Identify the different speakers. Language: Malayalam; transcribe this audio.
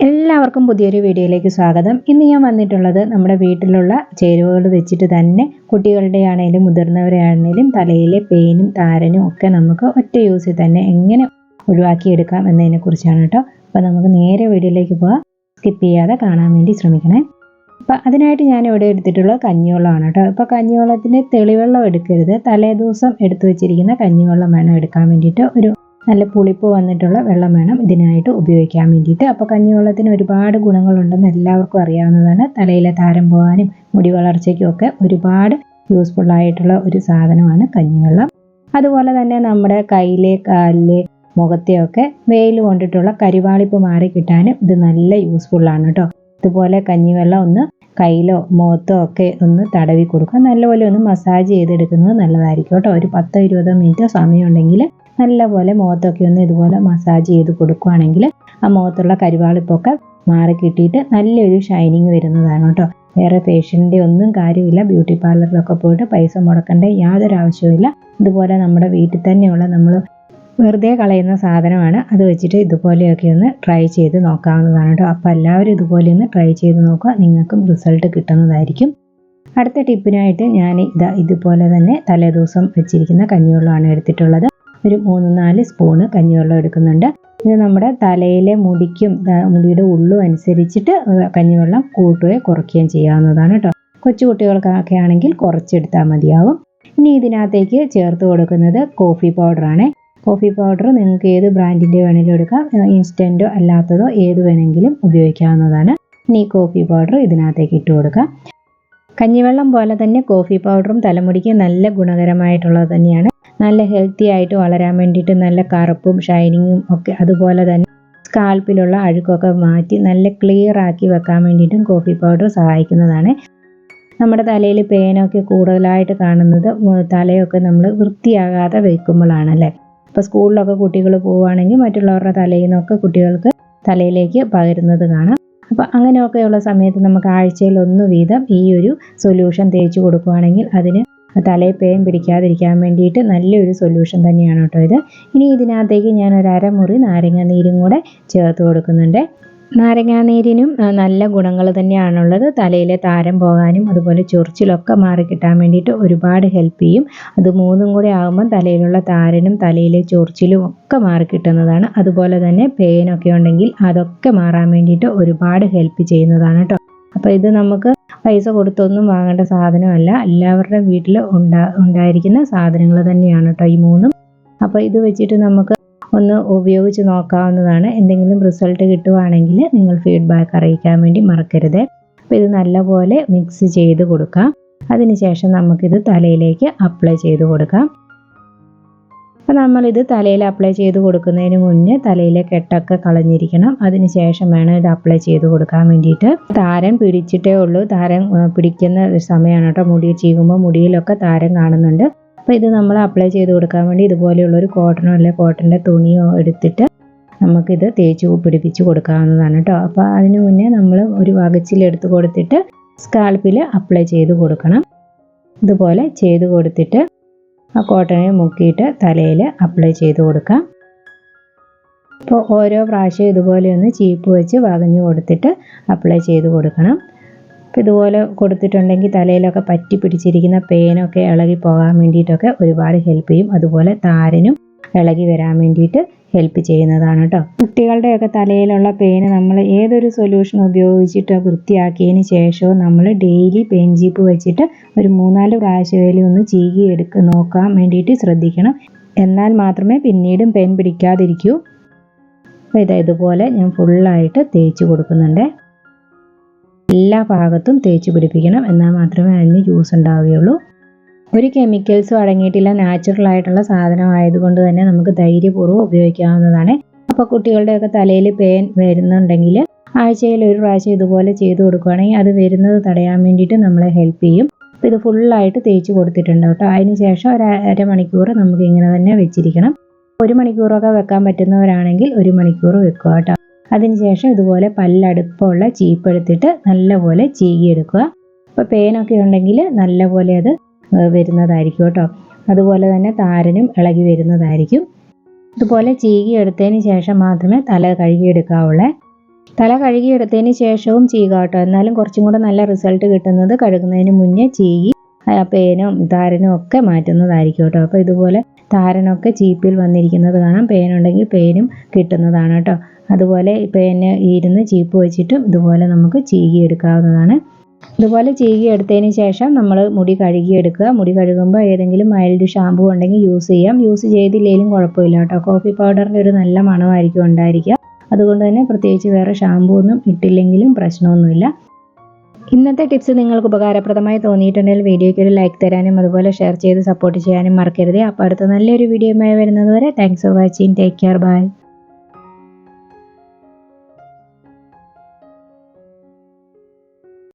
Speaker 1: എല്ലാവർക്കും പുതിയൊരു വീഡിയോയിലേക്ക് സ്വാഗതം. ഇന്ന് ഞാൻ വന്നിട്ടുള്ളത് നമ്മുടെ വീട്ടിലുള്ള ചേരുവകൾ വെച്ചിട്ട് തന്നെ കുട്ടികളുടെ ആണെങ്കിലും മുതിർന്നവരെ ആണെങ്കിലും തലയിലെ പേനും താരനും ഒക്കെ നമുക്ക് ഒറ്റ യൂസിൽ തന്നെ എങ്ങനെ ഒഴിവാക്കിയെടുക്കാം എന്നതിനെ കുറിച്ചാണ് കേട്ടോ. അപ്പോൾ നമുക്ക് നേരെ വീഡിയോയിലേക്ക് പോകാം. സ്കിപ്പ് ചെയ്യാതെ കാണാൻ വേണ്ടി ശ്രമിക്കണേ. അപ്പോൾ അതിനായിട്ട് ഞാൻ ഇവിടെ എടുത്തിട്ടുള്ളത് കഞ്ഞിവെള്ളമാണ് കേട്ടോ. ഇപ്പോൾ കഞ്ഞിവെള്ളത്തിൻ്റെ തെളിവെള്ളം എടുക്കരുത്, തലേദിവസം എടുത്തു വെച്ചിരിക്കുന്ന കഞ്ഞിവെള്ളം വേണം എടുക്കാൻ വേണ്ടിയിട്ട്. ഒരു നല്ല പുളിപ്പ് വന്നിട്ടുള്ള വെള്ളം വേണം ഇതിനായിട്ട് ഉപയോഗിക്കാൻ വേണ്ടിയിട്ട്. അപ്പോൾ കഞ്ഞിവെള്ളത്തിന് ഒരുപാട് ഗുണങ്ങളുണ്ടെന്ന് എല്ലാവർക്കും അറിയാവുന്നതാണ്. തലയിലെ താരം പോകാനും മുടി വളർച്ചയ്ക്കും ഒക്കെ ഒരുപാട് യൂസ്ഫുൾ ആയിട്ടുള്ള ഒരു സാധനമാണ് കഞ്ഞിവെള്ളം. അതുപോലെ തന്നെ നമ്മുടെ കയ്യിലെ കാലിലെ മുഖത്തെയൊക്കെ വെയിൽ കൊണ്ടിട്ടുള്ള കരിവാളിപ്പ് മാറി കിട്ടാനും ഇത് നല്ല യൂസ്ഫുള്ളാണ് കേട്ടോ. ഇതുപോലെ കഞ്ഞിവെള്ളം ഒന്ന് കയ്യിലോ മുഖത്തോ ഒക്കെ ഒന്ന് തടവി കൊടുക്കുക. നല്ലപോലെ ഒന്ന് മസാജ് ചെയ്തെടുക്കുന്നത് നല്ലതായിരിക്കും കേട്ടോ. ഒരു 10-20 മിനിറ്റ് സമയമുണ്ടെങ്കിൽ നല്ലപോലെ മുഖത്തൊക്കെ ഒന്ന് ഇതുപോലെ മസാജ് ചെയ്ത് കൊടുക്കുകയാണെങ്കിൽ ആ മുഖത്തുള്ള കരിവാളിപ്പൊക്കെ മാറി കിട്ടിയിട്ട് നല്ലൊരു ഷൈനിങ് വരുന്നതാണ് കേട്ടോ. വേറെ ഫേഷ്യലിൻ്റെ ഒന്നും കാര്യമില്ല. ബ്യൂട്ടി പാർലറിലൊക്കെ പോയിട്ട് പൈസ മുടക്കേണ്ട യാതൊരു ആവശ്യവുമില്ല. ഇതുപോലെ നമ്മുടെ വീട്ടിൽ തന്നെയുള്ള നമ്മൾ വെറുതെ കളയുന്ന സാധനമാണ്. അത് വെച്ചിട്ട് ഇതുപോലെയൊക്കെ ഒന്ന് ട്രൈ ചെയ്ത് നോക്കാവുന്നതാണ് കേട്ടോ. അപ്പോൾ എല്ലാവരും ഇതുപോലെ ഒന്ന് ട്രൈ ചെയ്ത് നോക്കുക, നിങ്ങൾക്കും റിസൾട്ട് കിട്ടുന്നതായിരിക്കും. അടുത്ത ടിപ്പിനായിട്ട് ഞാൻ ഇതുപോലെ തന്നെ തലേദിവസം വെച്ചിരിക്കുന്ന കഞ്ഞിവെള്ളമാണ് എടുത്തിട്ടുള്ളത്. ഒരു 3-4 സ്പൂണ് കഞ്ഞിവെള്ളം എടുക്കുന്നുണ്ട്. ഇത് നമ്മുടെ തലയിലെ മുടിക്കും മുടിയുടെ ഉള്ളും അനുസരിച്ചിട്ട് കഞ്ഞിവെള്ളം കൂട്ടുകയോ കുറയ്ക്കുകയും ചെയ്യാവുന്നതാണ് കേട്ടോ. കൊച്ചു കുട്ടികൾക്കൊക്കെ ആണെങ്കിൽ കുറച്ചെടുത്താൽ മതിയാവും. ഇനി ഇതിനകത്തേക്ക് ചേർത്ത് കൊടുക്കുന്നത് കോഫി പൗഡറാണ്. കോഫി പൗഡർ നിങ്ങൾക്ക് ഏത് ബ്രാൻഡിൻ്റെ വേണമെങ്കിലും എടുക്കാം. ഇൻസ്റ്റൻറ്റോ അല്ലാത്തതോ ഏത് വേണമെങ്കിലും ഉപയോഗിക്കാവുന്നതാണ്. ഇനി കോഫി പൗഡർ ഇതിനകത്തേക്ക് ഇട്ട് കൊടുക്കാം. കഞ്ഞിവെള്ളം പോലെ തന്നെ കോഫി പൗഡറും തലമുടിക്ക് നല്ല ഗുണകരമായിട്ടുള്ളത് തന്നെയാണ്. നല്ല ഹെൽത്തി ആയിട്ട് വളരാൻ വേണ്ടിയിട്ട് നല്ല കറുപ്പും ഷൈനിങ്ങും ഒക്കെ, അതുപോലെ തന്നെ സ്കാൽപ്പിലുള്ള അഴുക്കൊക്കെ മാറ്റി നല്ല ക്ലിയർ ആക്കി വെക്കാൻ വേണ്ടിയിട്ടും കോഫി പൗഡർ സഹായിക്കുന്നതാണ്. നമ്മുടെ തലയിൽ പേനൊക്കെ കൂടുതലായിട്ട് കാണുന്നത് തലയൊക്കെ നമ്മൾ വൃത്തിയാകാതെ വെക്കുമ്പോഴാണല്ലേ. ഇപ്പോൾ സ്കൂളിലൊക്കെ കുട്ടികൾ പോവുകയാണെങ്കിൽ മറ്റുള്ളവരുടെ തലയിൽ നിന്നൊക്കെ കുട്ടികൾക്ക് തലയിലേക്ക് പകരുന്നത് കാണാം. അപ്പോൾ അങ്ങനെയൊക്കെയുള്ള സമയത്ത് നമുക്ക് ആഴ്ചയിൽ 1 വീതം ഈ ഒരു സൊല്യൂഷൻ തേച്ച് കൊടുക്കുകയാണെങ്കിൽ അതിന് തലയിൽ പേൻ പിടിക്കാതിരിക്കാൻ വേണ്ടിയിട്ട് നല്ലൊരു സൊല്യൂഷൻ തന്നെയാണ് കേട്ടോ ഇത്. ഇനി ഇതിനകത്തേക്ക് ഞാൻ ഒരു അരമുറി നാരങ്ങ നീരും കൂടെ ചേർത്ത് കൊടുക്കുന്നുണ്ട്. നാരങ്ങാനീരിനും നല്ല ഗുണങ്ങൾ തന്നെയാണുള്ളത്. തലയിലെ താരം പോകാനും അതുപോലെ ചൊറിച്ചിലൊക്കെ മാറി കിട്ടാൻ വേണ്ടിയിട്ട് ഒരുപാട് ഹെൽപ്പ് ചെയ്യും. അത് 3ഉം കൂടെ ആകുമ്പം തലയിലുള്ള താരനും തലയിലെ ചൊറിച്ചിലും ഒക്കെ മാറി കിട്ടുന്നതാണ്. അതുപോലെ തന്നെ പേനൊക്കെ ഉണ്ടെങ്കിൽ അതൊക്കെ മാറാൻ വേണ്ടിയിട്ട് ഒരുപാട് ഹെൽപ്പ് ചെയ്യുന്നതാണ് കേട്ടോ. അപ്പോൾ ഇത് നമുക്ക് പൈസ കൊടുത്തൊന്നും വാങ്ങേണ്ട സാധനമല്ല, എല്ലാവരുടെ വീട്ടിൽ ഉണ്ടായിരിക്കുന്ന സാധനങ്ങൾ തന്നെയാണ് കേട്ടോ ഈ 3ഉം. അപ്പോൾ ഇത് വെച്ചിട്ട് നമുക്ക് ഒന്ന് ഉപയോഗിച്ച് നോക്കാവുന്നതാണ്. എന്തെങ്കിലും റിസൾട്ട് കിട്ടുവാണെങ്കിൽ നിങ്ങൾ ഫീഡ്ബാക്ക് അറിയിക്കാൻ വേണ്ടി മറക്കരുത്. അപ്പോൾ ഇത് നല്ലപോലെ മിക്സ് ചെയ്ത് കൊടുക്കാം. അതിനുശേഷം നമുക്കിത് തലയിലേക്ക് അപ്ലൈ ചെയ്ത് കൊടുക്കാം. അപ്പോൾ നമ്മളിത് തലയിൽ അപ്ലൈ ചെയ്ത് കൊടുക്കുന്നതിന് മുന്നേ തലയിലെ കെട്ടൊക്കെ കളഞ്ഞിരിക്കണം. അതിനുശേഷം വേണം ഇത് അപ്ലൈ ചെയ്ത് കൊടുക്കാൻ വേണ്ടിയിട്ട്. താരൻ പിടിച്ചിട്ടേ ഉള്ളൂ. താരൻ പിടിക്കുന്ന സമയമാണ് കേട്ടോ. മുടി ചീകുമ്പോൾ മുടിയിലൊക്കെ താരൻ കാണുന്നുണ്ട്. അപ്പോൾ ഇത് നമ്മൾ അപ്ലൈ ചെയ്ത് കൊടുക്കാൻ വേണ്ടി ഇതുപോലെയുള്ളൊരു കോട്ടണോ അല്ലെങ്കിൽ കോട്ടൻ്റെ തുണിയോ എടുത്തിട്ട് നമുക്കിത് തേച്ച് പിടിപ്പിച്ച് കൊടുക്കാവുന്നതാണ് കേട്ടോ. അപ്പോൾ അതിന് മുന്നേ നമ്മൾ ഒരു വകച്ചിലെടുത്ത് കൊടുത്തിട്ട് സ്കാൽപ്പിൽ അപ്ലൈ ചെയ്ത് കൊടുക്കണം. ഇതുപോലെ ചെയ്ത് കൊടുത്തിട്ട് ആ കോട്ടനെ മുക്കിയിട്ട് തലയിൽ അപ്ലൈ ചെയ്ത് കൊടുക്കാം. അപ്പോൾ ഓരോ പ്രാവശ്യം ഇതുപോലെ ഒന്ന് ചീപ്പ് വെച്ച് വകഞ്ഞു കൊടുത്തിട്ട് അപ്ലൈ ചെയ്ത് കൊടുക്കണം. അപ്പോൾ ഇതുപോലെ കൊടുത്തിട്ടുണ്ടെങ്കിൽ തലയിലൊക്കെ പറ്റി പിടിച്ചിരിക്കുന്ന പേനൊക്കെ ഇളകി പോകാൻ വേണ്ടിയിട്ടൊക്കെ ഒരുപാട് ഹെൽപ്പ് ചെയ്യും. അതുപോലെ താരനും ഇളകി വരാൻ വേണ്ടിയിട്ട് ഹെൽപ്പ് ചെയ്യുന്നതാണ് കേട്ടോ. കുട്ടികളുടെയൊക്കെ തലയിലുള്ള പേന് നമ്മൾ ഏതൊരു സൊല്യൂഷൻ ഉപയോഗിച്ചിട്ട് വൃത്തിയാക്കിയതിന് ശേഷവും നമ്മൾ ഡെയിലി പെയിൻ ചീപ്പ് വെച്ചിട്ട് ഒരു 3-4 പ്രാവശ്യം ഒന്ന് ചീകി നോക്കാൻ വേണ്ടിയിട്ട് ശ്രദ്ധിക്കണം. എന്നാൽ മാത്രമേ പിന്നീടും പെയിൻ പിടിക്കാതിരിക്കൂ. അപ്പോൾ ഇതുപോലെ ഞാൻ ഫുള്ളായിട്ട് തേച്ച് കൊടുക്കുന്നുണ്ട്. എല്ലാ ഭാഗത്തും തേച്ച് പിടിപ്പിക്കണം, എന്നാൽ മാത്രമേ അതിന് യൂസ് ഉണ്ടാവുകയുള്ളൂ. ഒരു കെമിക്കൽസും അടങ്ങിയിട്ടില്ല, നാച്ചുറൽ ആയിട്ടുള്ള സാധനം ആയതുകൊണ്ട് തന്നെ നമുക്ക് ധൈര്യപൂർവ്വം ഉപയോഗിക്കാവുന്നതാണ്. അപ്പോൾ കുട്ടികളുടെയൊക്കെ തലയിൽ പേൻ വരുന്നുണ്ടെങ്കിൽ ആഴ്ചയിൽ 1 പ്രാവശ്യം ഇതുപോലെ ചെയ്ത് കൊടുക്കുകയാണെങ്കിൽ അത് വരുന്നത് തടയാൻ വേണ്ടിയിട്ട് നമ്മളെ ഹെൽപ്പ് ചെയ്യും. അപ്പോൾ ഇത് ഫുള്ളായിട്ട് തേച്ച് കൊടുത്തിട്ടുണ്ട് കേട്ടോ. അതിന് ശേഷം ഒരു അരമണിക്കൂർ നമുക്ക് ഇങ്ങനെ തന്നെ വെച്ചിരിക്കണം. 1 മണിക്കൂറൊക്കെ വെക്കാൻ പറ്റുന്നവരാണെങ്കിൽ 1 മണിക്കൂർ വെക്കുക കേട്ടോ. അതിനുശേഷം ഇതുപോലെ പല്ലടുപ്പമുള്ള ചീപ്പ് എടുത്തിട്ട് നല്ലപോലെ ചീകിയെടുക്കുക. അപ്പോൾ പേനൊക്കെ ഉണ്ടെങ്കിൽ നല്ലപോലെ അത് വരുന്നതായിരിക്കും കേട്ടോ. അതുപോലെ തന്നെ താരനും ഇളകി വരുന്നതായിരിക്കും. ഇതുപോലെ ചീകി എടുത്തതിന് ശേഷം മാത്രമേ തല കഴുകിയെടുക്കാവുള്ളൂ. തല കഴുകിയെടുത്തതിന് ശേഷവും ചെയ്യുക കേട്ടോ. എന്നാലും കുറച്ചും കൂടെ നല്ല റിസൾട്ട് കിട്ടുന്നത് കഴുകുന്നതിന് മുന്നേ ചെയ്യി പേനും താരനും ഒക്കെ മാറ്റുന്നതായിരിക്കും കേട്ടോ. അപ്പോൾ ഇതുപോലെ താരനൊക്കെ ചീപ്പിൽ വന്നിരിക്കുന്നത് കാണാം. പേനുണ്ടെങ്കിൽ പേനും കിട്ടുന്നതാണ് കേട്ടോ. അതുപോലെ പേന് ഇരുന്ന് ചീപ്പ് വെച്ചിട്ടും ഇതുപോലെ നമുക്ക് ചീകിയെടുക്കാവുന്നതാണ്. ഇതുപോലെ ചീകിയെടുത്തതിന് ശേഷം നമ്മൾ മുടി കഴുകിയെടുക്കുക. മുടി കഴുകുമ്പോൾ ഏതെങ്കിലും മൈൽഡ് ഷാമ്പൂ ഉണ്ടെങ്കിൽ യൂസ് ചെയ്യാം. യൂസ് ചെയ്തില്ലെങ്കിലും കുഴപ്പമില്ല കേട്ടോ. കോഫി പൗഡറിൻ്റെ ഒരു നല്ല മണമായിരിക്കും ഉണ്ടായിരിക്കുക. അതുകൊണ്ട് തന്നെ പ്രത്യേകിച്ച് വേറെ ഷാമ്പൂ ഒന്നും ഇട്ടില്ലെങ്കിലും പ്രശ്നമൊന്നുമില്ല. ഇന്നത്തെ ടിപ്സ് നിങ്ങൾക്ക് ഉപകാരപ്രദമായി തോന്നിയിട്ടുണ്ടെങ്കിൽ വീഡിയോയ്ക്ക് ഒരു ലൈക്ക് തരാനും അതുപോലെ ഷെയർ ചെയ്ത് സപ്പോർട്ട് ചെയ്യാനും മറക്കരുത്. അപ്പോൾ അടുത്ത നല്ലൊരു വീഡിയോയുമായി വരുന്നത് വരെ thanks for watching. Take care. By.